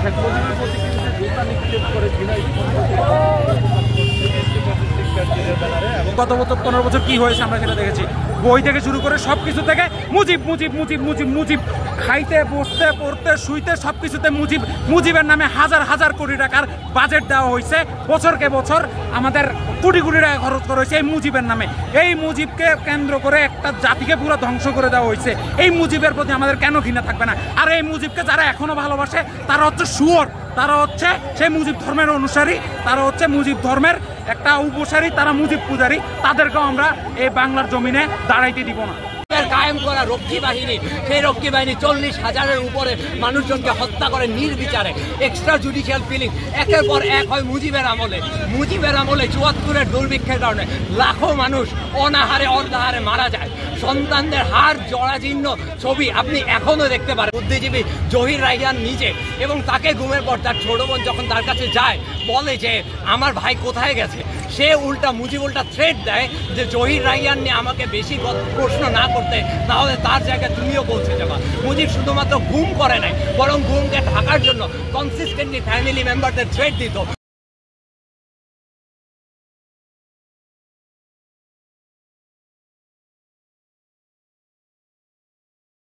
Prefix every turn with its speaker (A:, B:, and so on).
A: শেখ মুজিবের প্রতি কিন্তু জুতা নিক্ষেপ করে
B: গত বছর 15 বছর কি হয়েছে আমরা সেটা দেখেছি। বই থেকে শুরু করে সব কিছু থেকে মুজিব মুজিব মুজিব মুজিব মুজিব, খাইতে বসতে পড়তে শুইতে সব কিছুতে মুজিব। মুজিবের নামে হাজার হাজার কোটি টাকার বাজেট দেওয়া হয়েছে, বছরকে বছর আমাদের কোটি কোটি টাকা খরচ করা হয়েছে এই মুজিবের নামে। এই মুজিবকে কেন্দ্র করে একটা জাতিকে পুরো ধ্বংস করে দেওয়া হয়েছে। এই মুজিবের প্রতি আমাদের কেন ঘৃণা থাকবে না? আর এই মুজিবকে যারা এখনো ভালোবাসে তারা হচ্ছে শুয়োর, তারা হচ্ছে সেই মুজিব ধর্মের অনুসারী, তারা হচ্ছে মুজিব ধর্মের একটা উপসারী, তারা মুজিব পূজারী। তাদেরকেও আমরা এই বাংলার জমিনে দাঁড়াইতে দিব না।
C: কায়েম করা রক্ষী বাহিনী, সেই রক্ষী বাহিনী 40,000-এর উপরে মানুষজনকে হত্যা করে নির্বিচারে, এক্সট্রা জুডিশিয়াল ফিলিং একের পর এক হয় মুজিবের আমলে। মুজিবের আমলে 74-এর দুর্ভিক্ষের কারণে লাখো মানুষ অনাহারে অর্ধাহারে মারা যায়। সন্তানদের হাড় জরাজীর্ণ ছবি আপনি এখনো দেখতে পারেন। বুদ্ধিজীবী জহির রায়হান নিজে, এবং তাকে ঘুমের পর তার ছোট বোন যখন তার কাছে যায় বলে যে আমার ভাই কোথায় গেছে, সে মুজিব উল্টা থ্রেট দেয় যে জহির রায়হান নিয়ে আমাকে বেশি প্রশ্ন না করতে, তাহলে তার জায়গায় তুমিও পৌঁছে যাবা। মুজিব শুধুমাত্র গুম করে নাই, বরং গুমকে ঢাকার জন্য কনসিস্টেন্টলি ফ্যামিলি মেম্বারদের থ্রেট দিত